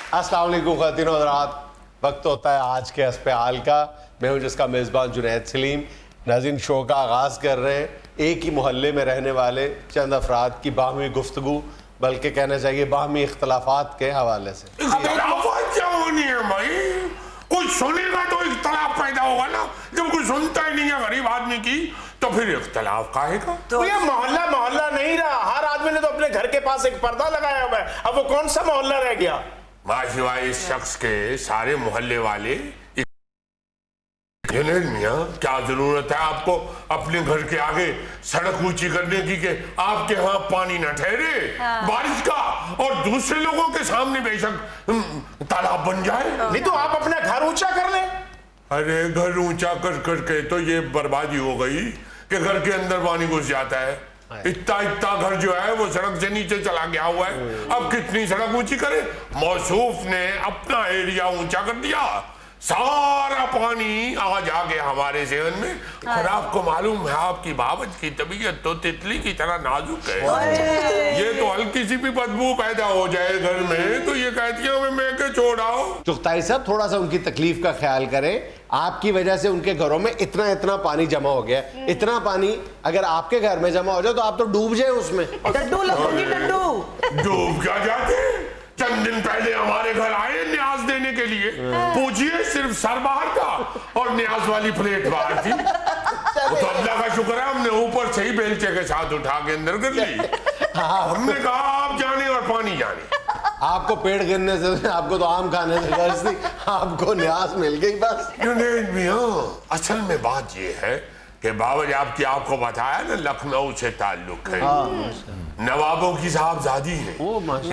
अस्सलाम वालेकुम ख़वातीन और हज़रात, वक्त होता है आज के अस्पताल का। मैं हूं जिसका मेज़बान जुनैद सलीम। नाज़रीन, शो का आगाज़ कर रहे हैं एक ही मोहल्ले में रहने वाले चंद अफराद की बाहमी गुफ्तगू, बल्कि कहना चाहिए बाहमी इख्तलाफात के हवाले से। इख्तलाफात क्या होनी है भाई? कोई सुनेगा तो इख्तलाफ पैदा होगा ना। जब कोई सुनता ही नहीं है गरीब आदमी की, तो फिर इख्तलाफ काहे का? तो ये मोहल्ला मोहल्ला नहीं रहा। हर आदमी ने तो अपने घर के पास एक पर्दा लगाया हुआ है। अब वो कौन सा मोहल्ला रह गया? सिवाय इस शख्स के सारे मोहल्ले वाले। जुनैद मियां, क्या जरूरत है आपको अपने घर के आगे सड़क ऊंची करने की कि आपके यहाँ पानी न ठहरे बारिश का, और दूसरे लोगों के सामने बेशक तालाब बन जाए? नहीं तो आप अपना घर ऊंचा कर ले। अरे घर ऊंचा कर करके तो ये बर्बादी हो गई कि घर के अंदर पानी घुस जाता है। इतना इतना घर जो है वो सड़क से नीचे चला गया हुआ है। अब कितनी सड़क ऊंची करे? मौसूफ ने अपना एरिया ऊंचा कर दिया, सारा पानी आ जाके हमारे शहर में। और आपको मालूम है आपकी बाबत की तबीयत तो तितली की तरह नाजुक है। ये तो हल्की सी भी बदबू पैदा हो जाए घर में तो ये कहती है मैं के छोड़ आओ। चुगताई साहब, थोड़ा सा उनकी तकलीफ का ख्याल करें। आपकी वजह से उनके घरों में इतना इतना पानी जमा हो गया। इतना पानी अगर आपके घर में जमा हो जाए तो आप तो डूब जाए उसमें। डड्डू लगोगी डड्डू। डूब क्या जाते? चंद दिन पहले हमारे घर आए न्याज देने के लिए। पूछिए, सिर्फ सर बाहर था और न्याज वाली प्लेट बाहर थी। तो अल्लाह का शुक्र है हमने ऊपर से ही बेलचे के साथ उठा के अंदर कर ली। हमने कहा आप जाने और पानी जाने। आपको पेड़ गिरने से, आपको तो आम खाने से गर्ज थी, आपको न्याज मिल गई बस। जुनैद मियां, असल में बात ये है कि बाबा जी आपको बताया ना, लखनऊ से ताल्लुक है। नवाबों की साहबजादी है।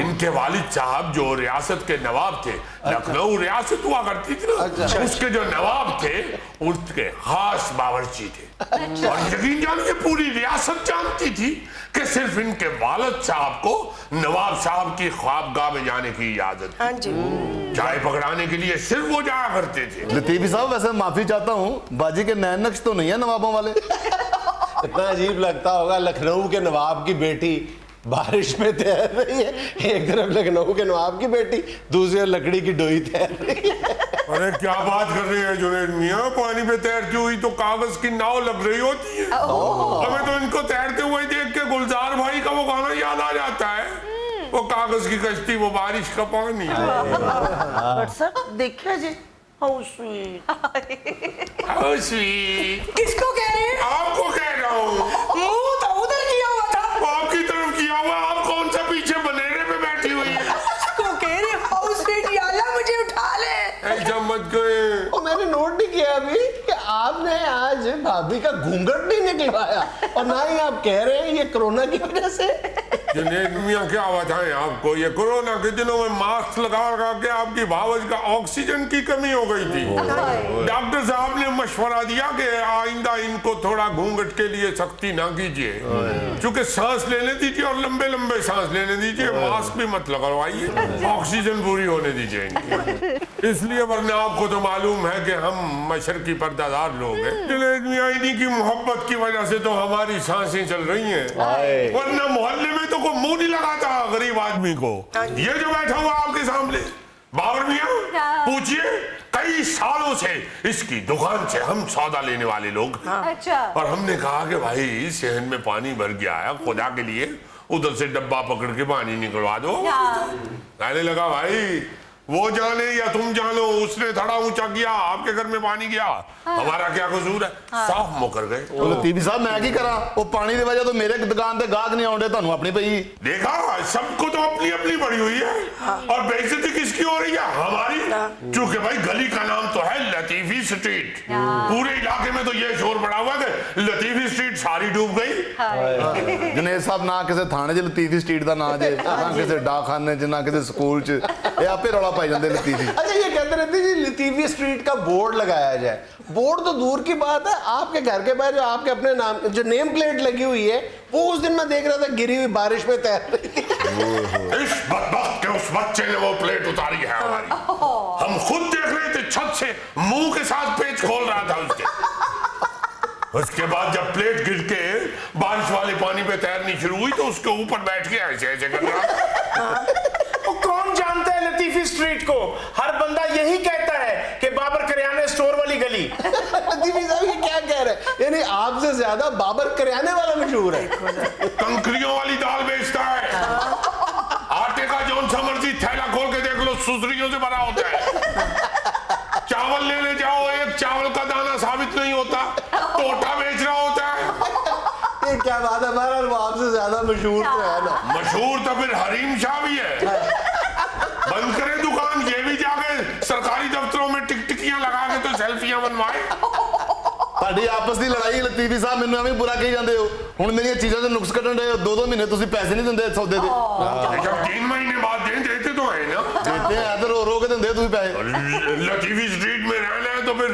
इनके वालिद साहब जो रियासत के नवाब थे, लखनऊ रियासत हुआ करती थी ना, उसके जो नवाब थे उसके खास बावर्ची थे। और यकीन जानिए पूरी रियासत जानती थी कि सिर्फ इनके वालिद साहब को नवाब साहब की ख्वाबगाह में जाने की इजाजत थी। चाय पकड़ाने के लिए सिर्फ वो जाया करते थे। लतीफी साहब, वैसे माफी चाहता हूँ, बाजी के नैन नक्श तो नहीं है नवाबों वाले। इतना अजीब लगता होगा, लखनऊ के नवाब की बेटी बारिश में तैर रही है। एक तरफ लखनऊ के नवाब की बेटी, दूसरी तरफ लकड़ी की डोई तैर रही है। अरे क्या बात कर रहे हैं जुनैद मियां? पानी पे तैरती हुई तो कागज की नाव लग रही होती है। हमें तो इनको तैरते हुए देख के गुलजार भाई का वो गाना याद आ जाता है, वो कागज की कश्ती वो बारिश का पानी। सर देखिए जी, हाउ स्वीट। How sweet. किसको कह रहे हैं? आपको कह रहा हूँ। मुंह तो उधर किया हुआ था। वो आपकी तरफ किया हुआ। आप कौन सा पीछे बनेरे पे बैठी हुई है? तो कह रहे हाउ स्वीट, या अल्लाह मुझे उठा ले। ऐसा मत गए। और मैंने नोट नहीं किया अभी कि आपने आज भाभी का घूंघट नहीं निकलवाया, और ना ही आप कह रहे हैं ये कोरोना की वजह से। जुनैद मियां, क्या बताएं आपको, ये कोरोना के दिनों में मास्क लगा के आपकी भावज का ऑक्सीजन की कमी हो गई थी। डॉक्टर साहब ने मशवरा दिया कि आइंदा इनको थोड़ा घूंघट के लिए सख्ती ना कीजिए, क्योंकि सांस लेने दीजिए और लंबे लंबे सांस लेने दीजिए, मास्क भी मत लगवाइए, ऑक्सीजन पूरी होने दीजिए इनकी। इसलिए, वरना आपको तो मालूम है कि हम मशरकी पर्दादार लोग हैं। जुनैद मियां, इन्हीं की मोहब्बत की वजह से तो हमारी सांसें चल रही हैं, वरना मोहल्ले में तो कोई मुंह नहीं लगाता गरीब आदमी को। ये जो बैठा हुआ आपके सामने बाबर मियां, पूछिए, कई सालों से इसकी दुकान से हम सौदा लेने वाले लोग हैं। अच्छा। और हमने कहा कि भाई शहर में पानी भर गया है, खुदा के लिए उधर से डब्बा पकड़ के पानी निकलवा दो। कहने लगा भाई वो जाने या तुम जानो, उसने थोड़ा ऊंचा किया, आपके घर में पानी गया, हमारा क्या कसूर है? साफ मुकर गए। तो लतीफी साहब, मैं की करा? वो पानी की वजह तो मेरे दुकान पे गाहक नहीं आउंडे, ਤੁਹਾਨੂੰ अपनी पई। देखा, सबको तो अपनी अपनी पड़ी हुई है। और बेइज्जती किसकी हो रही है? हमारी। क्योंकि भाई गली का नाम तो है लतीफी स्ट्रीट। पूरे इलाके में तो ये शोर पड़ा हुआ है लतीफी स्ट्रीट सारी डूब गई। जुनैद साहब, ना किसी थाने च लतीफी स्ट्रीट का ना जे, ना किसी डाकखाने च, ना किसी स्कूल च, ये आपे रौला पाई जाते लतीफी। अच्छा, ये कहते रहते जी लतीफी स्ट्रीट का बोर्ड लगाया जाए। बोर्ड तो दूर की बात है, आपके घर के बाहर जो आपके अपने नाम जो नेम प्लेट लगी हुई है, वो उस दिन मैं देख रहा था गिरी हुई बारिश में तैर रही थी। इस बदबख्त के उस बच्चे ने वो प्लेट उतारी है हमारी। हम खुद देख रहे थे छत से, मुंह के साथ पेच खोल रहा था उसके बाद जब प्लेट गिर के बारिश वाले पानी पे तैरनी शुरू हुई तो उसके ऊपर बैठ के ऐसे ऐसे कर रहा। कौन जानता है लतीफी स्ट्रीट को? हर बंदा यही कहता है कि बाबर करियाने स्टोर वाली गली। लतीफी साहब ये क्या कह रहे हैं? यानी आपसे ज्यादा बाबर करियाने वाला मशहूर है। कंकरियों वाली दाल बेचता है, आटे का जौन सा मर्जी थैला खोल के देख लो, सुसरियों से भरा होता है। चावल लेने जाओ, एक चावल का दाना साबित नहीं होता, टोटा बेच रहा होता है। ये क्या बात है? बहरहाल वो आपसे ज्यादा मशहूर तो है ना। मशहूर तो फिर हरीम शाह भी है। बंद करे दुकान, ये भी जाके सरकारी दफ्तरों में टिकटिकियां लगा के तो सेल्फियां बनवाए। ਸਾਡੀ ਆਪਸ ਦੀ ਲੜਾਈ ਲਤੀਫੀ ਸਾਹਿਬ ਮੈਨੂੰ ਐਵੇਂ ਬੁਰਾ ਕਹੀ ਜਾਂਦੇ ਹੋ। ਹੁਣ ਮੇਰੀਆਂ ਚੀਜ਼ਾਂ ਦੇ ਨੁਕਸ ਕੱਢਣ ਦੇ 2-2 ਮਹੀਨੇ ਤੁਸੀਂ ਪੈਸੇ ਨਹੀਂ ਦਿੰਦੇ ਸੌਦੇ ਦੇ। जब 3 महीने बाद देते तो है ना। देते हैं इधर रो के दिंदे ਤੁਸੀਂ ਪੈਸੇ। लतीफी स्ट्रीट में रहना है तो फिर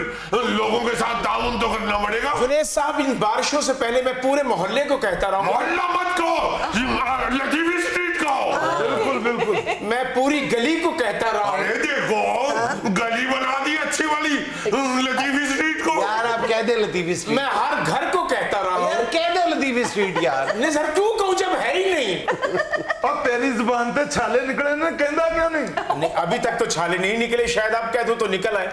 लोगों के साथ ताउन तो करना पड़ेगा। जुनैद साहब, इन बारिशों से पहले मैं पूरे मोहल्ले को कहता रहा हूँ, मोहल्ला मत कहो, लतीफी स्ट्रीट कहो। बिल्कुल बिल्कुल, मैं पूरी गली को कहता रहा हूँ। अरे देखो, गली बना दी अच्छी वाली लतीफी स्ट्रीट को। यार आप कह दे लतीफी स्ट्रीट। मैं हर घर को कहता रहा यार हूँ। कह दे लतीफी स्ट्रीट यार। नहीं सर, क्यों कहूँ जब है ही नहीं। और तेरी जुबान पे छाले निकले ना, कहंदा क्यों नहीं? नहीं, अभी तक तो छाले नहीं निकले, शायद आप कह दो तो निकल आए।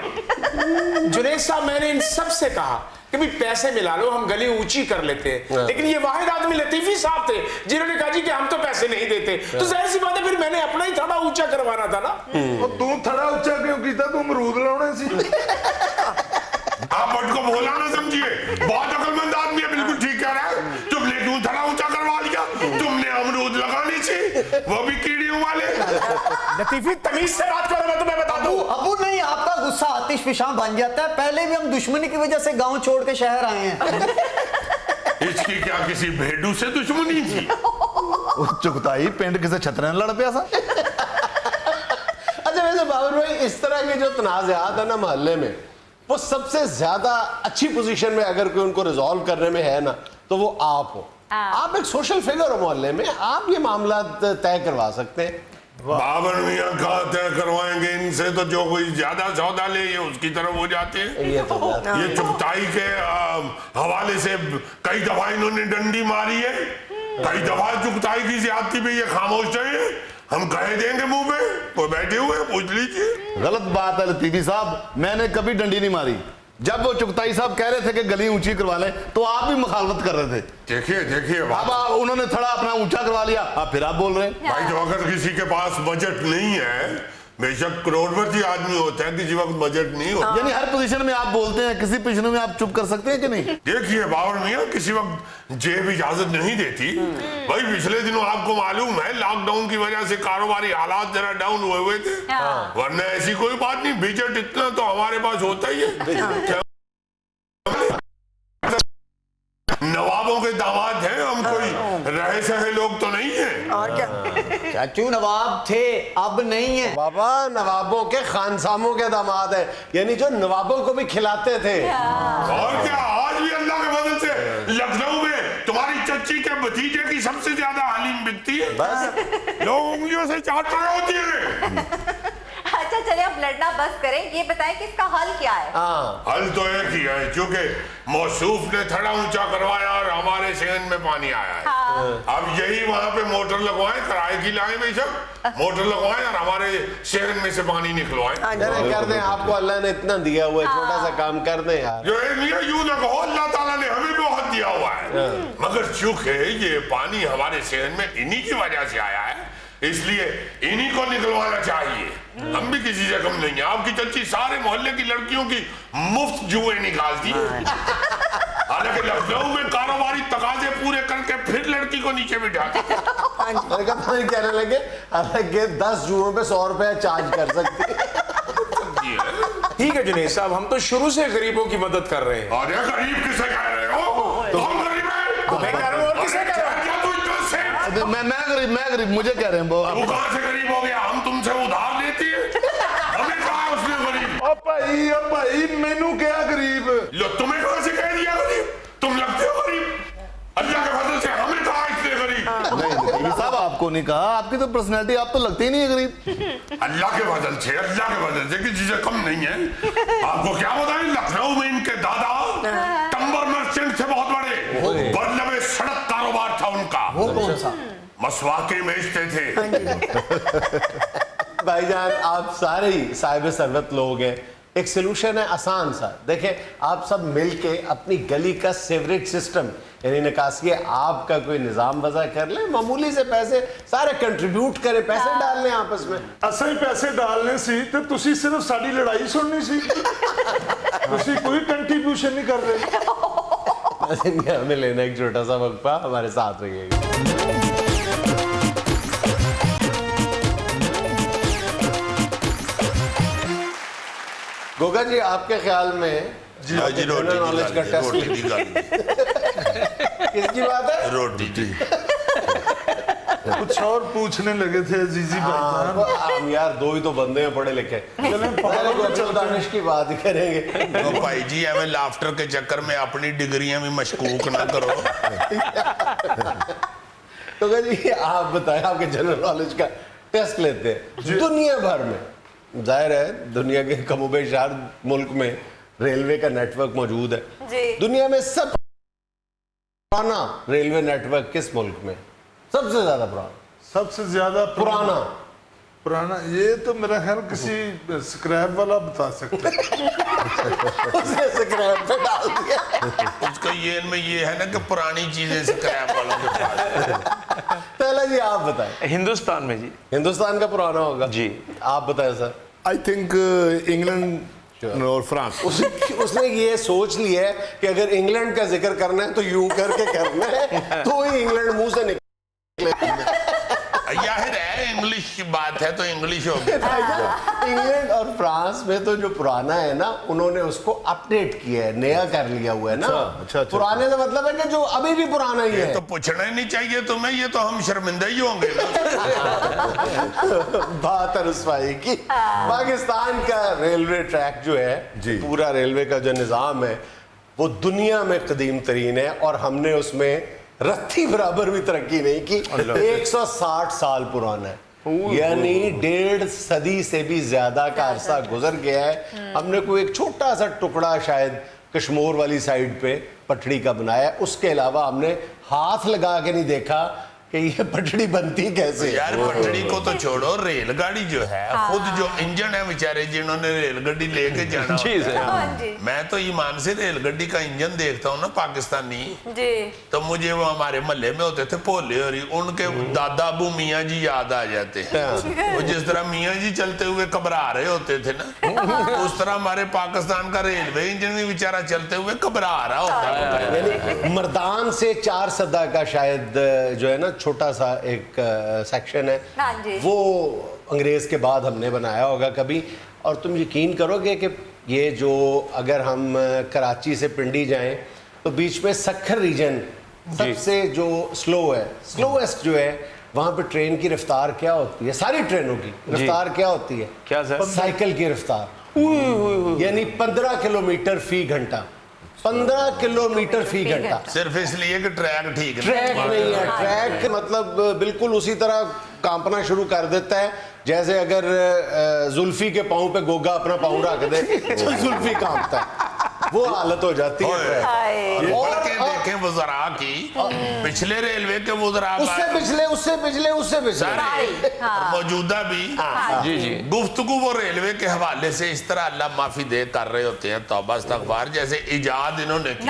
जुनैद साहब, मैंने इन सब से कहा कि भाई पैसे मिला लो, हम गली ऊंची कर लेते हैं, लेकिन ये वाहिद आदमी लतीफी साहब थे जिन्होंने कहा जी कि हम तो पैसे नहीं देते। तो जाहिर सी बात है, फिर मैंने अपना ही थड़ा ऊंचा करवाना था ना। तू थड़ा ऊंचा क्यों कीता? तू अमरूद लाने सी। आप बट को बोला ना समझिए, बहुत अकलमंद आदमी है, बिल्कुल ठीक कह रहा है। तुमने क्यों थड़ा ऊंचा करवा लिया? तुमने अमरूद लगानी थी, वो भी कीड़ियों वाले। लतीफी, तमीज से बात करो, मैं तुम्हें बता दूं। अबू नहीं, आपका गुस्सा आतिश फिशां बन जाता है। पहले भी हम दुश्मनी की वजह से गांव छोड़ के शहर आए हैं। इसकी क्या किसी भेड़ू से दुश्मनी थी? चुगताई पिंड किसे छतरे लड़ पिया सा। अच्छा वैसे बाबर भाई, इस तरह के जो तनाज़ात है ना मोहल्ले में, वो सबसे ज्यादा अच्छी पोजीशन में अगर कोई उनको रिजॉल्व करने में है ना, तो वो आप हो। आप एक सोशल फिगर हो मोहल्ले में, आप ये मामला तय करवा सकते हैं। बाबर मियां कहा तय करवाएंगे इनसे, तो जो कोई ज्यादा सौदा ले ये उसकी तरफ हो जाते हैं। ये तो बात ये चुगताई के हवाले से कई दफा इन्होंने डंडी मारी है, कई दफा चुगताई की ज्यादती पे ये खामोश रहे। हम कह देंगे मुंह पे, वो बैठे हुए पूछ लीजिए। गलत बात है लतीफी साहब, मैंने कभी डंडी नहीं मारी। जब वो चुगताई साहब कह रहे थे कि गली ऊंची करवा लें, तो आप भी मुखालफत कर रहे थे। देखिए देखिए अब उन्होंने थोड़ा अपना ऊंचा करवा लिया, अब फिर आप बोल रहे हैं। भाई, तो अगर किसी के पास बजट नहीं है, बेशक करोड़पति आदमी होता है, किसी वक्त बजट नहीं होता। यानी हर पोजीशन में आप बोलते हैं, किसी पोजीशन में आप चुप कर सकते हैं कि नहीं? देखिए बाबर मियां, किसी वक्त जेब इजाजत नहीं देती। भाई पिछले दिनों आपको मालूम है, लॉकडाउन की वजह से कारोबारी हालात जरा डाउन हुए थे, वरना ऐसी कोई बात नहीं, बजट इतना तो हमारे पास होता ही है। नवाबों के दामाद हैं हम, कोई रहे सहे लोग तो नहीं है। और क्या? चाचू नवाब थे, अब नहीं है। बाबा नवाबों के खानसामों के दामाद है, यानी जो नवाबों को भी खिलाते थे। और क्या, आज भी अल्लाह के फजल से लखनऊ में तुम्हारी चच्ची के भतीजे की सबसे ज्यादा हलीम बिकती है। बस लोग उंगलियों से चाट रहे होती है। अच्छा चलिए, अब लड़ना बस करें, ये बताएं कि इसका हल क्या है? हल तो एक ही है, क्योंकि मौसूफ ने थड़ा ऊंचा करवाया और हमारे शहर में पानी आया है। अब यही वहां पे मोटर लगवाएं, किराए की लाएं बेशक, मोटर लगवाएं और हमारे शहर में से पानी निकलवाएं। अरे कर दें, आपको अल्लाह ने इतना दिया हुआ है, छोटा सा काम कर दें यार। जो यूं ना कहो, अल्लाह ताला ने हमें बहुत दिया हुआ है, मगर चूंकि ये पानी हमारे शहर में इन्हीं की वजह से आया है, इसलिए इन्हीं को निकलवाना चाहिए। हम भी किसी से कम नहीं है। आपकी चच्ची सारे मोहल्ले की लड़कियों की मुफ्त जुए निकालती है, हालांकि लखनऊ में कारोबारी तकाजे पूरे करके फिर लड़की को नीचे बिठाती है। कहने लगे हालांकि 10 जुओं पे 100 रुपया चार्ज कर सकती है। ठीक है जुनैद साहब, हम तो शुरू से गरीबों की मदद कर रहे हैं। अरे गरीब किसे कह रहे हो? कौन गरीब है? मैं कह रहा हूं, और किसे कह रहा हूं? मैं गरीब मुझे कह रहे हैं वो। तू कहां से गरीब हो गया? हम तुमसे उधार लेती है, हमें कहा है उसने गरीब। ओ भाई मैनू क्या गरीब? लो, तुम्हें कहां से कह दिया गरीब? तुम लगते हो गरीब? अल्लाह के फजल से हमें कहा इसने गरीब। नहीं ये साहब आपको नहीं कहा, आपकी तो पर्सनैलिटी, आप तो लगते ही नहीं है गरीब। अल्लाह के फजल से, अल्लाह के फजल से किसी से कम नहीं है। आपको क्या बताएं, लखनऊ में इनके दादा टम्बर मर्चेंट थे, बहुत बड़े, बदलबे सड़क कारोबार था उनका। वो कौन सा? मसवाके बेचते थे। भाईजान आप सारे ही साहिब सरवत लोग हैं, एक सोल्यूशन है आसान सा। देखें, आप सब मिलके अपनी गली का सीवरेज सिस्टम यानी निकासी आपका कोई निजाम वजह कर लें, मामूली से पैसे सारे कंट्रीब्यूट करें, पैसे डाल लें आपस में। असां ही पैसे डालने सी ते तुसी सिर्फ साडी लड़ाई सुननी सी, तुसी कोई कंट्रीब्यूशन नहीं कर रहे। हमें लेना एक छोटा सा वक्फा, हमारे साथ रहिएगा। गोगा जी, आपके ख्याल में जनरल नॉलेज का टेस्ट किसकी बात है? रोटी कुछ और पूछने लगे थे अजीजी भाई। हम यार दो ही तो बंदे हैं पढ़े लिखे, दानिश की बात ही करेंगे। तो भाई जी हमें लाफ्टर के चक्कर में अपनी डिग्रियां भी मशकूक ना करो। तो जी आप बताएं, आपके जनरल नॉलेज का टेस्ट लेते हैं। दुनिया भर में जाहिर है दुनिया के कमोबेश हर मुल्क में रेलवे का नेटवर्क मौजूद है जी। दुनिया में सब पुराना रेलवे नेटवर्क किस मुल्क में सबसे ज्यादा पुराना? सबसे ज्यादा पुराना ये तो मेरा ख्याल किसी स्क्रैप वाला बता सकता है। उसने स्क्रैप पे डाल दिया। उसका ये इनमें ये है ना कि पुरानी चीजें स्क्रैप वालों के पास। पहला जी आप बताएं। हिंदुस्तान में जी। हिंदुस्तान का पुराना होगा जी। आप बताएं सर। आई थिंक इंग्लैंड और फ्रांस। उसने ये सोच लिया है कि अगर इंग्लैंड का जिक्र करना है तो यूं करके करना है, तो ही इंग्लैंड मुंह से निकले। जाहिर है इंग्लिश की बात है तो इंग्लिश होगी। इंग्लैंड और फ्रांस में तो जो पुराना है ना, उन्होंने उसको अपडेट किया है, नया कर लिया हुआ है ना। अच्छा। पुराने का मतलब है कि जो अभी भी पुराना ही है। तो पूछना ही नहीं चाहिए तुम्हें, ये तो हम शर्मिंदा ही होंगे। बात है रुस्वाई की। पाकिस्तान का रेलवे ट्रैक जो है, पूरा रेलवे का जो निज़ाम है वो दुनिया में कदीम तरीन है, और हमने उसमें रत्ती बराबर भी तरक्की नहीं की। 160 साल पुराना है, यानी 1.5 सदी से भी ज्यादा का अरसा गुजर गया है। हमने कोई एक छोटा सा टुकड़ा शायद कश्मीर वाली साइड पे पटड़ी का बनाया, उसके अलावा हमने हाथ लगा के नहीं देखा कि ये पटड़ी बनती कैसे। यार पटड़ी को तो छोड़ो, रेलगाड़ी जो है खुद जो इंजन है बेचारे जिन्होंने रेलगाड़ी लेके जाना मैं तो ईमान से रेलगाड़ी का इंजन देखता हूँ ना पाकिस्तानी जी, तो मुझे वो हमारे मोहल्ले में होते थे भोले और उनके दादा अबू मियाँ जी याद आ जाते हैं। वो जिस तरह मियाँ जी चलते हुए घबरा रहे होते थे ना, उस तरह हमारे पाकिस्तान का रेलवे इंजन भी बेचारा चलते हुए घबरा रहा होता है। मर्दान से 4 सदा का शायद जो है ना छोटा सा एक सेक्शन है, वो अंग्रेज के बाद हमने बनाया होगा कभी। और तुम यकीन करोगे कि ये जो अगर हम कराची से पिंडी जाएं तो बीच में सखर रीजन सबसे जो स्लो है, स्लोएस्ट जो है, वहां पे ट्रेन की रफ्तार क्या होती है? सारी ट्रेनों की रफ्तार क्या होती है? क्या सर? साइकिल की रफ्तार, यानी 15 किलोमीटर फी घंटा। 15 किलोमीटर फी घंटा, सिर्फ इसलिए कि ट्रैक ठीक ट्रैक नहीं है। ट्रैक मतलब बिल्कुल उसी तरह कांपना शुरू कर देता है जैसे अगर जुल्फी के पाँव पे गोगा अपना पाँव रख दे तो जुल्फी कांपता है, वो हालत हो जाती है। और देखें वज़रा की, पिछले रेलवे के वज़रा उससे पिछले मौजूदा भी जी जी गुफ्तगू वो रेलवे के हवाले से इस तरह अल्लाह माफी दे कर रहे होते हैं, तौबा इस्तग़फ़ार जैसे इजाद इन्होंने की।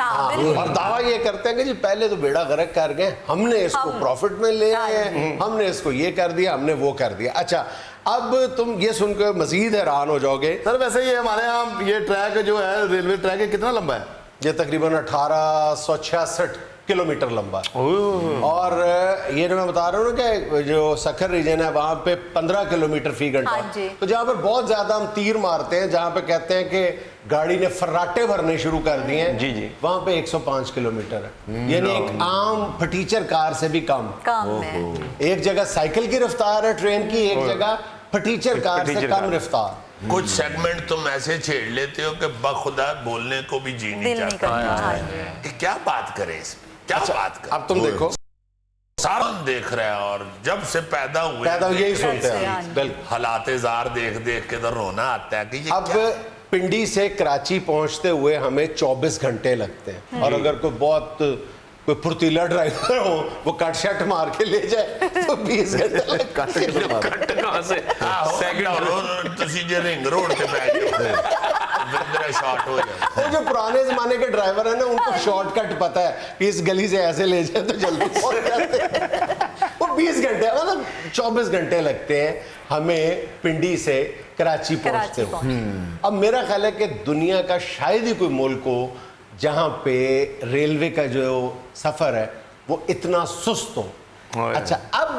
और दावा ये करते हैं कि जी पहले तो बेड़ा गर्क कर गए, हमने इसको प्रॉफिट में ले आए, हमने इसको ये कर दिया, हमने वो कर दिया। अच्छा, अब तुम ये सुनकर मजीद हैरान हो जाओगे सर, वैसे ये हमारे यहाँ ये ट्रैक जो है रेलवे ट्रैक है कितना लंबा है? ये तकरीबन 1866 किलोमीटर लंबा है। और ये जो मैं बता रहा हूँ ना कि जो सखर रीजन है वहाँ पे 15 किलोमीटर फी घंटा। तो जहाँ पर बहुत ज्यादा हम तीर मारते हैं, जहाँ पे कहते हैं कि गाड़ी ने फर्राटे भरने शुरू कर दिए हैं, जी जी, वहाँ पे 105 किलोमीटर है, यानी एक आम फटीचर कार से भी कम है। एक जगह साइकिल की रफ्तार है ट्रेन की, एक जगह फटीचर कार से कम रफ्तार। कुछ सेगमेंट तुम ऐसे छेड़ लेते हो कि बखुदा बोलने को भी जी नहीं चाहता कि क्या बात करें इसमें, क्या बात करें। अब तुम देखो, सारा देख रहे हैं और जब से पैदा हुए यही सुनते हैं, हालात जार देख देख के तो रोना आता है कि ये अब पिंडी से कराची पहुंचते हुए हमें 24 घंटे लगते हैं, और अगर कोई बहुत कोई फुर्तीला ड्राइवर हो वो कट शट मार के ले जाए तो 20 घंटे लग कट कहाँ से ਤੁਸੀਂ ਜੇ रिंग रोड पे बैठ जाओ शॉर्ट हो जाए। वो जो पुराने जमाने के ड्राइवर है ना उनको शॉर्टकट पता है कि इस गली से ऐसे ले जाए तो जल्दी पहुंच जाते हैं। वो 20 घंटे मतलब 24 घंटे लगते हैं हमें पिंडी से कराची पहुंचते हो। अब मेरा ख्याल है कि दुनिया का शायद ही कोई मुल्क हो जहां पे रेलवे का जो सफर है वो इतना सुस्त हो। अच्छा, अब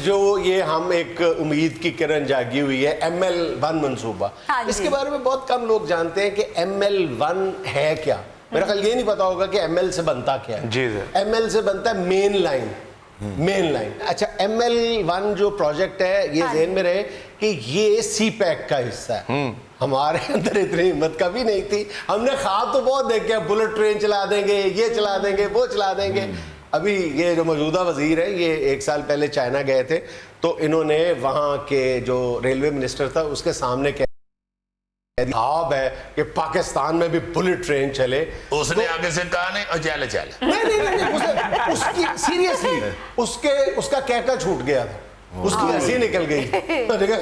जो ये हम एक उम्मीद की किरण जागी हुई है ML1 मंसूबा, हाँ जी। इसके बारे में बहुत कम लोग जानते हैं कि ML1 है क्या। मेरा ख्याल ये नहीं पता होगा कि ML से बनता क्या है। जी सर। ML से बनता है मेन लाइन। अच्छा, ML1 जो प्रोजेक्ट है ये ज़हन में रहे कि ये CPEC का हिस्सा है। हमारे अंदर इतनी हिम्मत कभी नहीं थी। हमने ख्वाब तो बहुत देखे, बुलेट ट्रेन चला देंगे, ये चला देंगे, वो चला देंगे। अभी ये जो मौजूदा वजीर है ये 1 साल पहले चाइना गए थे तो इन्होंने वहाँ के जो रेलवे मिनिस्टर था उसके सामने ख्वाब है कि पाकिस्तान में भी बुलेट ट्रेन चले। उसने आगे से कहा नहीं चले चले नहीं, उसकी सीरियसली उसका कहका छूट गया था, उसकी हंसी निकल गई। मैंने कहा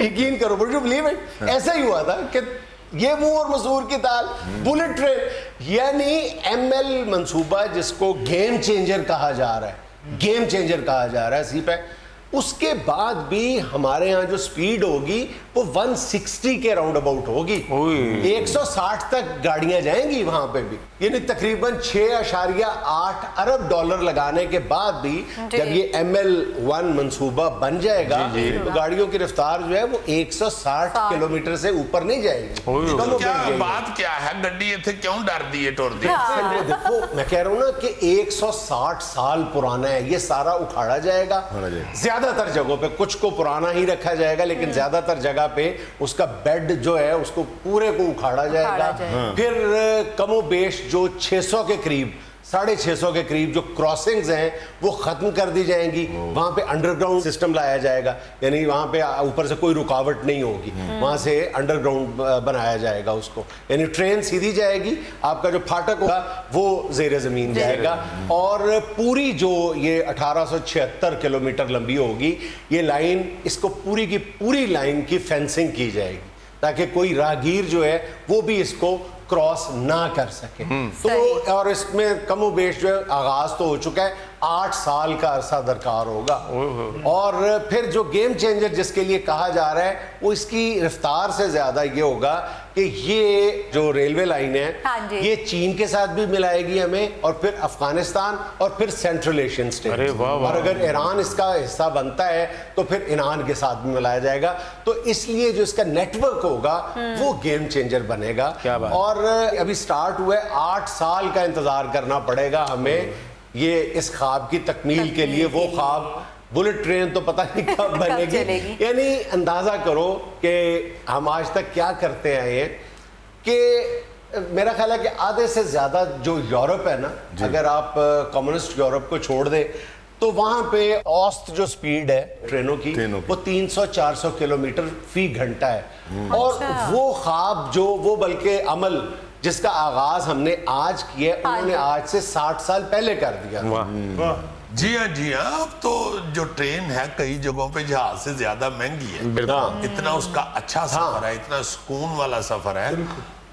यकीन करो, वुड यू बिलीव इट, ऐसा ही हुआ था कि ये मुंह और मसूर की ताल बुलेट ट्रेन यानी ML मंसूबा जिसको गेम चेंजर कहा जा रहा है CPEC। उसके बाद भी हमारे यहाँ जो स्पीड होगी वो 160 के राउंड अबाउट होगी। 160 तक गाड़ियां जाएंगी वहां पे भी, यानी तकरीबन 6.8 अरब डॉलर लगाने के बाद भी जब ये ML1 मंसूबा बन जाएगा तो गाड़ियों की रफ्तार जो है वो 160 किलोमीटर से ऊपर नहीं जाएगी। तो क्या बात क्या है, गड्डी इतने क्यों डर दी है टोर दी? देखो मैं कह रहा हूँ ना कि 160 साल पुराना है, ये सारा उखाड़ा जाएगा। ज्यादातर जगहों पे, कुछ को पुराना ही रखा जाएगा लेकिन ज्यादातर जगह पे उसका बेड जो है उसको पूरे को उखाड़ा जाएगा। फिर कमोबेश जो 600 के करीब 650 के करीब जो क्रॉसिंग्स हैं वो खत्म कर दी जाएंगी। वहां पे अंडरग्राउंड सिस्टम लाया जाएगा, यानी वहां पे ऊपर से कोई रुकावट नहीं होगी, वहां से अंडरग्राउंड बनाया जाएगा उसको, यानी ट्रेन सीधी जाएगी, आपका जो फाटक होगा वो जेर जमीन जाएगा। और पूरी जो ये 1876 किलोमीटर लंबी होगी ये लाइन, इसको पूरी की पूरी लाइन की फेंसिंग की जाएगी ताकि कोई राहगीर जो है वो भी इसको क्रॉस ना कर सके। तो और इसमें कमोबेश जो है आगाज तो हो चुका है, 8 साल का अरसा दरकार होगा। और फिर जो गेम चेंजर जिसके लिए कहा जा रहा है वो इसकी रफ्तार से ज्यादा ये होगा कि ये जो रेलवे लाइन है ये चीन के साथ भी मिलाएगी हमें, और फिर अफगानिस्तान और फिर सेंट्रल एशियन स्टेट, और अगर ईरान इसका हिस्सा बनता है तो फिर ईरान के साथ भी मिलाया जाएगा। तो इसलिए जो इसका नेटवर्क होगा वो गेम चेंजर बनेगा। और अभी स्टार्ट हुए, 8 साल का इंतजार करना पड़ेगा हमें ये इस ख्वाब की तकमील के लिए। वो ख्वाब बुलेट ट्रेन तो पता नहीं कब बनेगी। यानी अंदाजा करो कि हम आज तक क्या करते आए हैं कि मेरा ख्याल है कि आधे से ज्यादा जो यूरोप है ना, अगर आप कम्युनिस्ट यूरोप को छोड़ दे तो वहां पे औसत जो स्पीड है ट्रेनों की वो 300-400 किलोमीटर फी घंटा है। और वो ख्वाब जो वो बल्कि अमल जिसका आगाज हमने आज किया उन्होंने आज से 60 साल पहले कर दिया। जी हाँ, अब तो जो ट्रेन है कई जगहों पे जहाज से ज्यादा महंगी है। इतना उसका अच्छा सफर है, इतना सुकून वाला सफर है,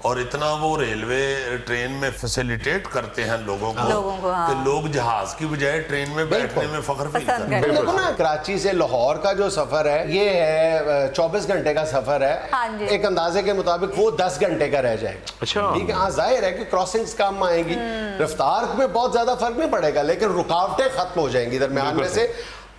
और इतना वो रेलवे ट्रेन में फैसिलिटेट करते हैं लोगों को कि लोग जहाज की बजाय ट्रेन में बैठने में फख्र फील करते हैं। देखो ना, कराची से लाहौर का जो सफर है ये है 24 घंटे का सफर है। एक अंदाजे के मुताबिक वो 10 घंटे का रह जाएगा। ठीक है, हाँ जाहिर है कि क्रॉसिंग्स कम आएंगी, रफ्तार में बहुत ज्यादा फर्क नहीं पड़ेगा लेकिन रुकावटें खत्म हो जाएंगी दरमियान में से।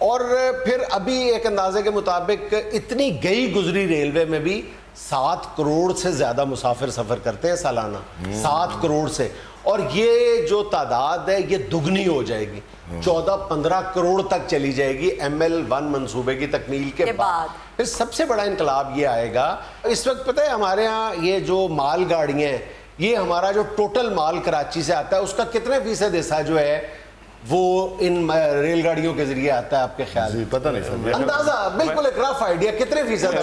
और फिर अभी एक अंदाजे के मुताबिक इतनी गई गुजरी रेलवे में भी 7 करोड़ से ज्यादा मुसाफिर सफर करते हैं सालाना, 7 करोड़ से। और ये जो तादाद है ये दुगनी हो जाएगी, 14-15 करोड़ तक चली जाएगी ML1 मंसूबे की तकमील के बाद। फिर सबसे बड़ा इनकलाब ये आएगा, इस वक्त पता है हमारे यहाँ ये जो माल गाड़ियाँ हैं, ये हमारा जो टोटल माल कराची से आता है उसका कितने फीसद हिस्सा जो है वो इन रेलगाड़ियों के जरिए आता है आपके ख्याल जी में? पता नहीं सर अंदाजा बिल्कुल एक रफ आइडिया कितने फीसद?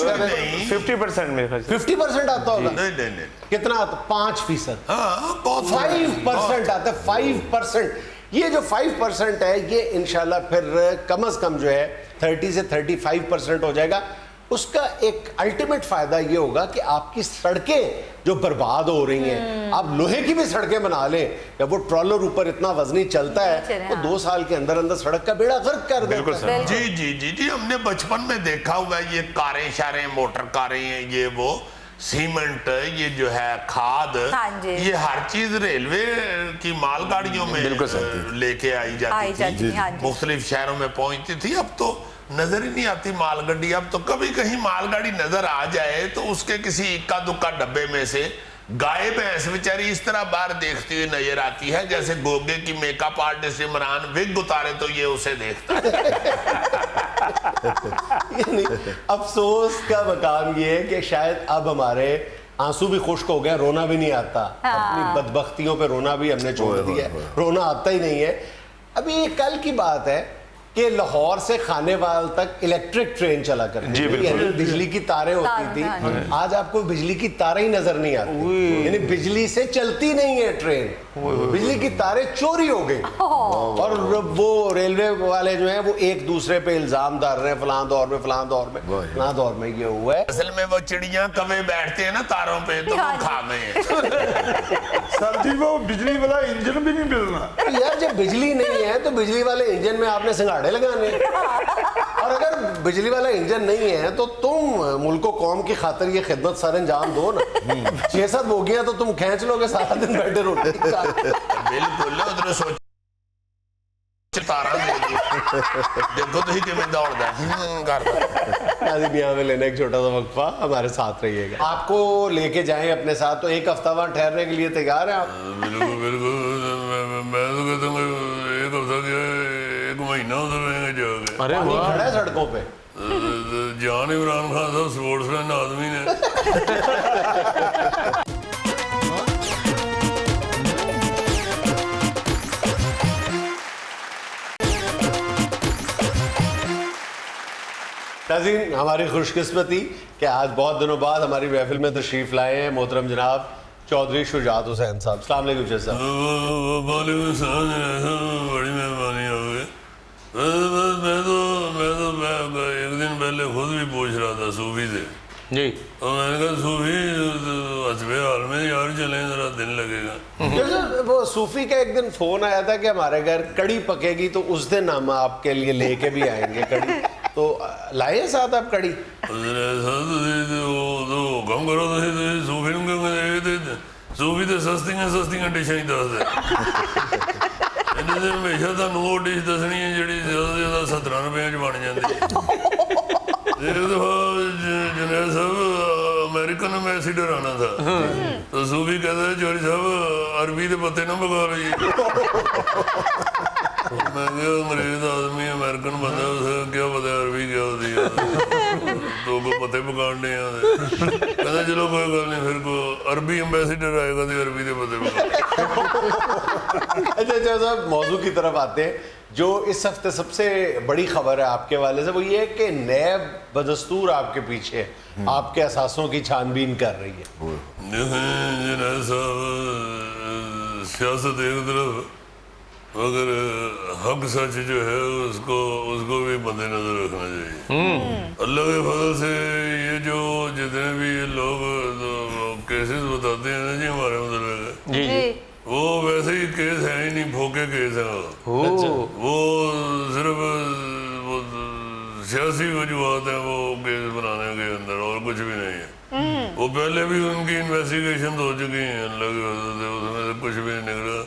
50% मेरे ख्याल से 50% आता होगा। नहीं कितना आता? 5%। हाँ बहुत 5% आता है, 5%। ये जो 5% है ये इंशाल्लाह फिर कम से कम जो है 30 से 35% हो जाएगा। उसका एक अल्टीमेट फायदा ये होगा कि आपकी सड़कें जो बर्बाद हो रही हैं, आप लोहे की भी सड़कें बना लें, या वो ट्रॉलर ऊपर इतना वजनी चलता है वो 2 साल के अंदर अंदर सड़क का बेड़ा गर्क कर देता है। जी जी जी जी हमने बचपन में देखा हुआ है, ये कारें शारें मोटर कारें हैं, ये वो सीमेंट, ये जो है खाद, हाँ जी। ये हर चीज रेलवे की मालगाड़ियों में लेके आई जाती थी, हाँ जी। मुख्तलिफ शहरों में पहुंचती थी। अब तो नजर ही नहीं आती मालगाड़ी। अब तो कभी कहीं मालगाड़ी नजर आ जाए तो उसके किसी इक्का दुक्का डब्बे में से गाय भैंस बेचारी इस तरह बाहर देखती हुई नजर आती है जैसे गोगे की मेकअप आर्टिस्ट इमरान विग उतारे तो ये उसे देखता है। यानी अफसोस का मकाम ये है कि शायद अब हमारे आंसू भी खुश्क हो गए, रोना भी नहीं आता। अपनी बदबख्तियों पे रोना भी हमने छोड़ दिया है, रोना आता ही नहीं है। अभी कल की बात है कि लाहौर से खानेवाल तक इलेक्ट्रिक ट्रेन चला करती थी, यानी बिजली की तारें होती थी। आज आपको बिजली की तारें ही नजर नहीं आती, यानी बिजली से चलती नहीं है ट्रेन, बिजली की तारें चोरी हो गई। और वो रेलवे वाले जो हैं वो एक दूसरे पे इल्जाम डाल रहे हैं, फलां दौर में फलां दौर में फलां दौर में ये हुआ है। असल में वो चिड़िया कवे बैठते हैं ना तारों पे तो वो खा गए हैं। सर जी वो बिजली वाला इंजन भी नहीं मिलना। यार जब बिजली नहीं है तो बिजली वाले इंजन में आपने सिंगाड़े लगाने, और अगर बिजली वाला इंजन नहीं है तो तुम मुल्को कौम की खातिर ये खिदमत सर अंजाम दो ना। 6-7 बोगियां तो तुम खींच लोगे सारा दिन बैठे रोटी बिल्कुल उधर सोच तारा देखो तो ही किमें दौड़दा में लेने एक छोटा सा वक्फा, हमारे साथ रहिएगा। आपको लेके जाएं अपने साथ तो एक हफ्ता वहां ठहरने के लिए तैयार हैं आप? बिल्कुल बिल्कुल मैं तो कहता हूँ एक हफ्ता क्या एक महीना उधर रहेंगे जाके। अरे वाह, खड़ा है सड़कों पे। जान इमरान खान साहब स्पोर्ट्समैन आदमी ने। नाज़रीन, हमारी खुशकिस्मती कि आज बहुत दिनों बाद हमारी महफिल में तशरीफ लाए हैं मोहतरम जनाब चौधरी शुजात हुसैन साहब। अस्सलाम वालेकुम शेख साहब। बड़ी मेहरबानी हो गई। मैं एक दिन पहले खुद भी पूछ रहा था सूफी से जी, और मैंने कहा सूफी हसबे हाल में यार चले जरा दिन लगेगा। जैसे वो सूफी का एक दिन फोन आया था कि हमारे घर कड़ी पकेगी तो उस दिन हम आपके लिए लेके भी आएंगे कड़ी, तो लाए साथ आप कड़ी? कम करो सूफी सूफी तो सस्तियां डिशां ही दस दे। हमेशा तुहानू वो डिश दसनी है जिहड़ी ज़्यादा से ज़्यादा 17 रुपये च बन जाती है। एक दफा जुनैद साहब अमेरिकन एम्बेसडर आना था तो सूफी कहता है चौधरी साहब अरबी के पत्ते ना पका लीजिए। मैं क्या अंग्रेज आदमी अमेरिकन बंदा उसे क्या पता अरबी क्या होती है, तो को पत्ते पकाने कहता चलो कोई गल नहीं फिर को अरबी एम्बेसडर आएगा तो अरबी के पत्ते पका। अच्छा साहब, मौजू की तरफ आते हैं। जो इस हफ्ते सबसे बड़ी खबर है आपके वाले से वो ये है कि नैब बदस्तूर आपके पीछे आपके असासों की छानबीन कर रही है। देखें साहब सियासत एक तरफ मगर हक सच जो है उसको भी मद्देनजर रखना चाहिए। अल्लाह के फजल से ये जो जितने भी लोग केसेस बताते हैं ना जी हमारे मतलब जी वो वैसे ही केस है ही नहीं, फोके केस है वो सिर्फ वो सियासी वजूहत है वो केस बनाने के अंदर, और कुछ भी नहीं है। वो पहले भी उनकी इन्वेस्टिगेशन हो चुकी है अल्लाह की वजह से, उसमें से कुछ भी नहीं निकला।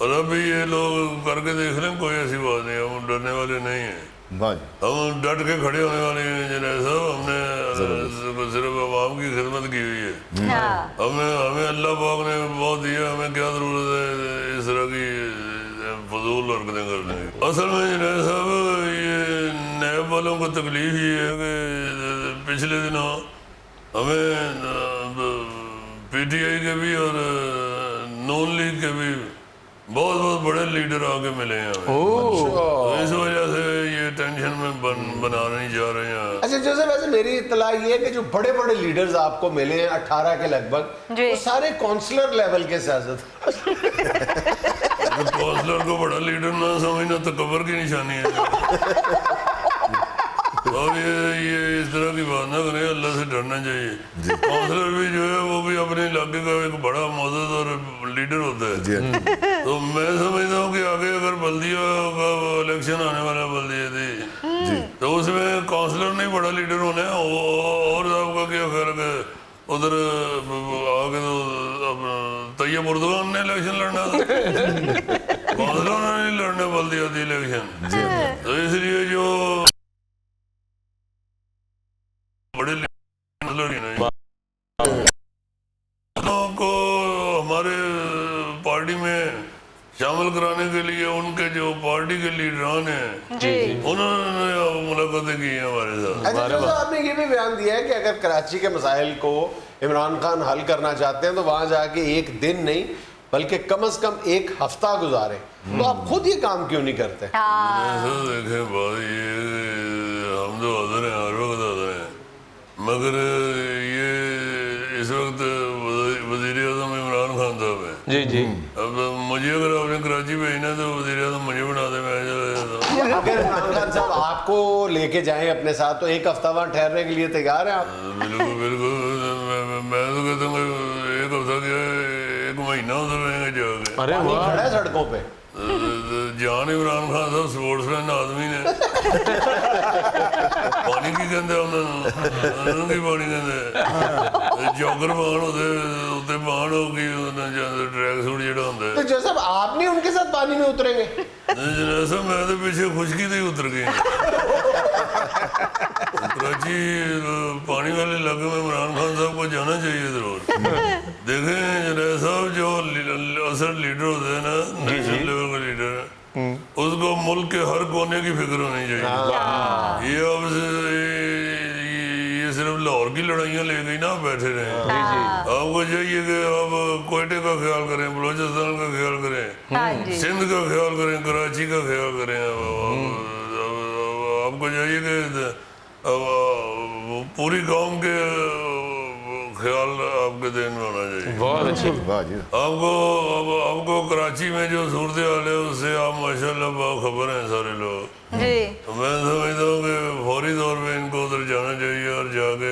और अभी ये लोग करके देख लें, कोई ऐसी बात नहीं, हम डरने वाले नहीं हैं, हम डट के खड़े होने वाले हैं। जुनैद साहब हमने सिर्फ आवाम की खिदमत की हुई है, हमें अल्लाह पाक ने बहुत दिया, हमें क्या जरूरत है इस तरह की फजूल हरकतें करने की। असल में जुनैद साहब ये नैब वालों को तकलीफ ये है कि पिछले दिनों हमें PTI के भी और नून लीग के भी बहुत बहुत बड़े लीडर आके मिले हैं हमें। तो इस वजह से ये टेंशन में बना नहीं जा रहे हैं। अच्छा जोसेफ, वैसे मेरी इत्तला ये है कि जो बड़े बड़े लीडर्स आपको मिले हैं 18 के लगभग, जी। वो सारे काउंसलर लेवल के सियासत। काउंसलर को बड़ा लीडर ना समझना तकबर की निशानी है। और ये इस तरह की बात ना करें, अल्लाह से डरना चाहिए। काउंसलर भी जो है वो भी अपने इलाके का एक बड़ा मौजूद और लीडर होता है। तो मैं समझता हूँ कि आगे अगर बल्दिया का इलेक्शन आने वाला बल्दिया थी तो उसमें काउंसलर नहीं बड़ा लीडर होना है। और आपका क्या ख्याल है? उधर आगे तो तैयब उर्दुगान ने इलेक्शन लड़ना था, काउंसलर ने नहीं लड़ने बल्दिया थी इलेक्शन। तो इसलिए जो बड़े को हमारे पार्टी में शामिल कराने के लिए उनके जो पार्टी के लीडरान हैं उन्होंने मुलाकातें की हैं हमारे साथ। अच्छा जोसेफ, आपने ये भी बयान दिया है कि अगर कराची के मसाइल को इमरान खान हल करना चाहते हैं तो वहां जाके एक दिन नहीं बल्कि कम से कम एक हफ्ता गुजारे। तो आप खुद ये काम क्यों नहीं करते? देखें बात ये, हम तो हाजिर हैं, हर वक्त हाजिर हैं, मगर ये इस वक्त वज़ीर आज़म इमरान खान साहब है। जी जी। अब मुझे अगर आपने कराची भेजना तो वज़ीर आज़म मुझे बना दे, मैं चला जाता। अगर इमरान खान साहब आपको लेके जाएं अपने साथ तो एक हफ्ता वहां ठहरने के लिए तैयार हैं आप? बिल्कुल बिल्कुल। मैं तो कहता हूँ एक हफ्ता क्या, एक महीना उधर रहेंगे जाके। अरे पानी वाह। खड़ा है सड़कों पे। जान इमरान खान साहब स्पोर्ट्समैन आदमी ने पानी की कहते उन्होंने की पानी कहते जॉगर बाण होते उत्ते बाण होगी ट्रैक सूट जेड़ा होंदा है। तो जोसेफ, आप नहीं उनके साथ पानी में उतरेंगे? जैसा मैं तो पीछे खुशकी से ही उतर गई। कराची पानी वाले इलाके में इमरान खान साहब को जाना चाहिए जरूर। देखें जनाब साहब, जो असल लीडर होते हैं ना, नेशनल लेवल का लीडर, उसको मुल्क के हर कोने की फिक्र होनी चाहिए। ये अब ये सिर्फ लाहौर की लड़ाइयाँ ले गई ना, बैठे रहे। आपको चाहिए कि आप कोयटे का ख्याल करें, बलोचिस्तान का ख्याल करें, सिंध का ख्याल करें, कराची का ख्याल करें। आपको चाहिए कि पूरी कौम के ख्याल आपके दिन में होना चाहिए। बहुत अच्छी। आपको कराची में जो सूरत हाल है उससे आप माशाल्लाह बाखबर हैं सारे लोग। तो मैं समझता हूँ कि फौरी तौर पे इनको उधर जाना चाहिए और जाके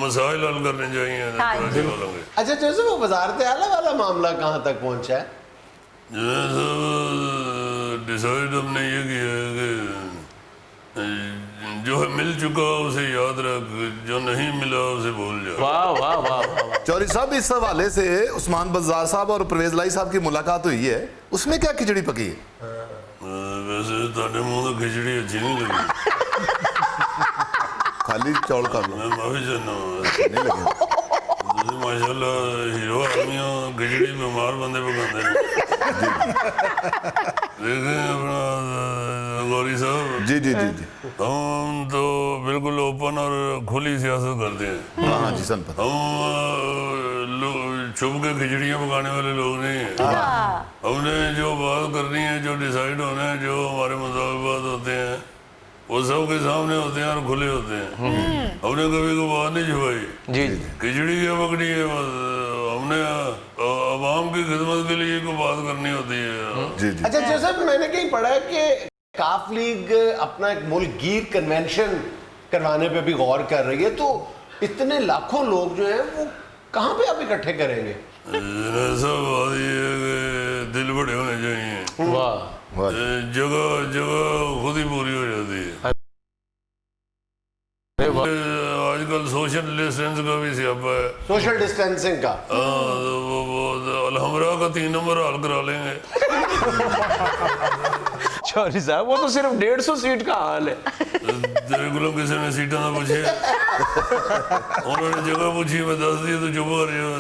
मसाइल हल करने चाहिए कराची वालों के। अच्छा जोसेफ, वो वजारत आला वाला मामला कहाँ तक पहुँचा है? डिसाइड हमने ये किया है कि जो है मिल चुका उसे याद रख, जो नहीं मिला उसे भूल जा। वाह वाह वाह। चौधरी साहब, इस हवाले से उस्मान बज़ार साहब और परवेज लाई साहब की मुलाकात हुई है, उसमें क्या खिचड़ी पकी है? वैसे ताने मुंह तो खिचड़ी अच्छी नहीं लगी। खाली चौल कर लो। मैं माफी चाहता हूँ। नहीं लगे। माशाल्लाह हीरो आदमी हो, खिचड़ी बीमार बंदे पकाते हैं। देखें अपना गौरी साहब, जी जी जी जी। हम तो बिल्कुल ओपन और खुली सियासत करते हैं। हाँ जी सन पर। हम छुप के खिचड़ियाँ पकाने वाले लोग नहीं हैं। हमने जो बात करनी है, जो डिसाइड होना है, जो हमारे मुताबिक होते हैं वो सब के सामने होते हैं और खुले होते हैं। हमने कभी को बात नहीं छुपाई। जी। खिचड़ी क्या पकड़ी है, हमने आवाम की खिदमत के लिए को बात करनी होती है। जी जी। अच्छा जोसेफ, मैंने कहीं पढ़ा है कि काफ लीग अपना एक मुल्कगीर कन्वेंशन करवाने पे भी गौर कर रही है। तो इतने लाखों लोग जो हैं वो कहाँ पे आप इकट्ठे करेंगे? ऐसा बात ये है कि दिल बड़े होने चाहिए। वाह। जगह जगह खुद ही पूरी हो जाती है। आजकल सोशल डिस्टेंस का भी सियापा है। सोशल डिस्टेंसिंग का वो अलहमरा का 3 नंबर हल करा लेंगे। चौधरी साहब, वो तो सिर्फ 150 सीट का हाल है। तेरे को किसी ने सीटा ना पूछे, उन्होंने जगह पूछी, मैं 10 दी तो चुप कर जाओ।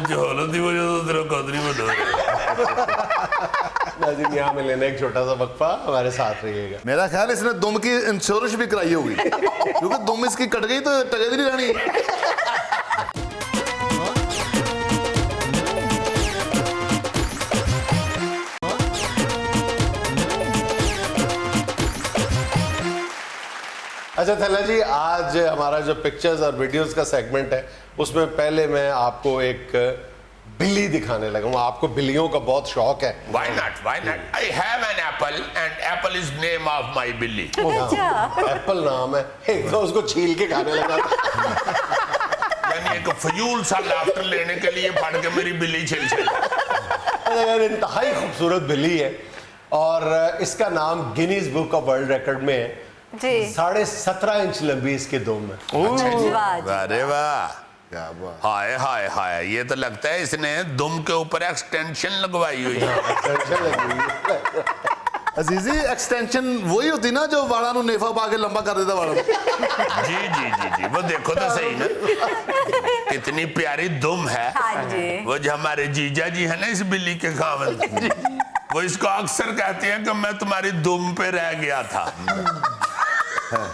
जहालत की वजह से तेरा कद नहीं बढ़ा। नाज़रीन, यहाँ में लेना एक छोटा सा वक्फा, हमारे साथ रहिएगा। मेरा ख्याल इसने दुम की इंश्योरेंस भी कराई होगी, क्योंकि दुम इसकी कट गई तो टके भी नहीं रहनी। अच्छा थैला जी, आज हमारा जो पिक्चर्स और वीडियोस का सेगमेंट है उसमें पहले मैं आपको एक बिल्ली दिखाने लगा हूँ। आपको बिल्लियों का बहुत शौक है। Why not? Why not? I have an apple and apple is name of my बिल्ली। एप्पल नाम है, एक तो उसको छील के खाने लगा। यानी एक फजूल सा लाफ्टर लेने के लिए फाड़ के मेरी बिल्ली छिल छिल। यार इंतहाई खूबसूरत बिल्ली है और इसका नाम Guinness book of world record में है। जी 17.5 इंच लंबी इसकी दुम है। वाह जी। अरे वाह, क्या बात। हाय हाय हाय, ये तो लगता है इसने दुम के ऊपर एक्सटेंशन लगवाई हुई है। टेंशन लगी हुई है। अजीजी एक्सटेंशन वही होती ना जो वाला नु नेफा पा के लंबा कर देता वाला। जी जी जी जी, वो देखो तो सही ना, कितनी प्यारी दुम है। हाँ जी। वो जो हमारे जीजा जी है ना इस बिल्ली के खावंद, वो इसको अक्सर कहते हैं कि मैं तुम्हारी दुम पे रह गया था।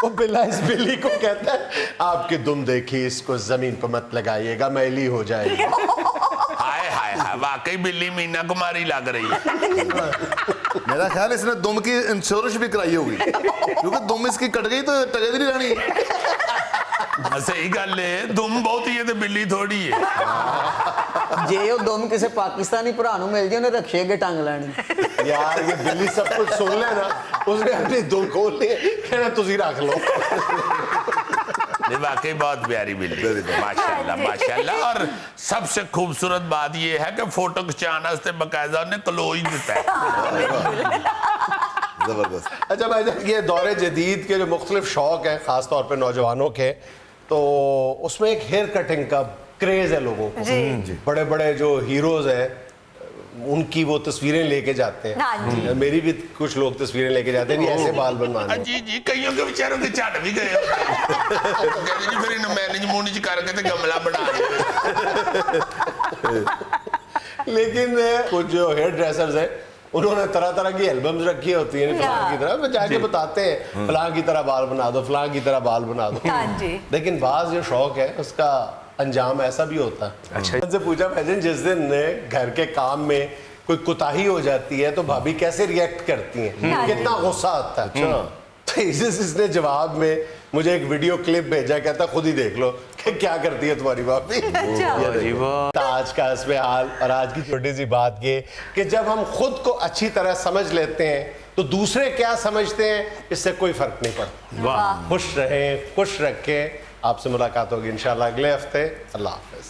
वो बिल्ला इस बिल्ली को कहता है आपकी दुम देखिए, इसको जमीन पर मत लगाइएगा, मैली हो जाएगी। हाय हाय हाय, वाकई बिल्ली मीना कुमारी लग रही है। मेरा ख्याल इसने दुम की इंश्योरेंस भी कराई होगी, क्योंकि दुम इसकी कट गई तो टके नहीं रहनी। सही गल है, दुम बहुत ही है तो बिल्ली थोड़ी है। जे ਉਹ ਦੁਮ ਕਿਸੇ ਪਾਕਿਸਤਾਨੀ ਭਰਾ ਨੂੰ ਮਿਲ ਜੇ ਉਹਨੇ ਰਕਸ਼ੇ ਅੱਗੇ ਟੰਗ ਲੈਣੀ। यार ये बिल्ली सब कुछ सुन ले ना, उसने अपनी दुम खोल ली, कहना तुसी रख लो। नहीं वाकई बहुत प्यारी बिल्ली, माशाल्लाह माशाल्लाह। और सबसे खूबसूरत बात ये है कि फोटो खिंचाने वास्ते बकायदा उन्हें क्लोज देता है। जबरदस्त। अच्छा भाई, ये दौरे जदीद के जो मुख्तलिफ शौक हैं ख़ास तौर पे नौजवानों के, तो उसमें एक हेयर कटिंग का क्रेज है लोगों को। बड़े बड़े जो हीरोज हैं उनकी वो तस्वीरें लेके जाते हैं। हाँ जी। मेरी भी कुछ लोग तस्वीरें लेके जाते हैं, नहीं ऐसे बाल बनवाने। जी जी, कईयों के बेचारों के झट भी गए होते हैं। कहते जी फिर इन्हें मैनेज मूनेज करके तो गमला बना दिया। लेकिन कुछ जो हेयर ड्रेसर्स हैं उन्होंने तरह तरह की एल्बम्स रखी होती हैं फलां की तरह, वो जाके बताते हैं फलां की तरह बाल बना दो, फलां की तरह बाल बना दो। हाँ जी। लेकिन बाज जो शौक है उसका अंजाम ऐसा भी होता है। अच्छा, उनसे पूछा भाईजान, जिस दिन घर के काम में कोई कुताही हो जाती है तो भाभी कैसे रिएक्ट करती हैं, कितना गुस्सा आता है? तो इसने जवाब में मुझे एक वीडियो क्लिप भेजा, कहता खुद ही देख लो कि क्या करती है तुम्हारी भाभी। आज का इसमें हाल और आज की छोटी सी बात ये कि जब हम खुद को अच्छी तरह समझ लेते हैं तो दूसरे क्या समझते हैं इससे कोई फर्क नहीं पड़ता। खुश रहें, खुश रखें। आपसे मुलाकात होगी इंशाल्लाह अगले हफ्ते। अल्लाह हाफ़िज़।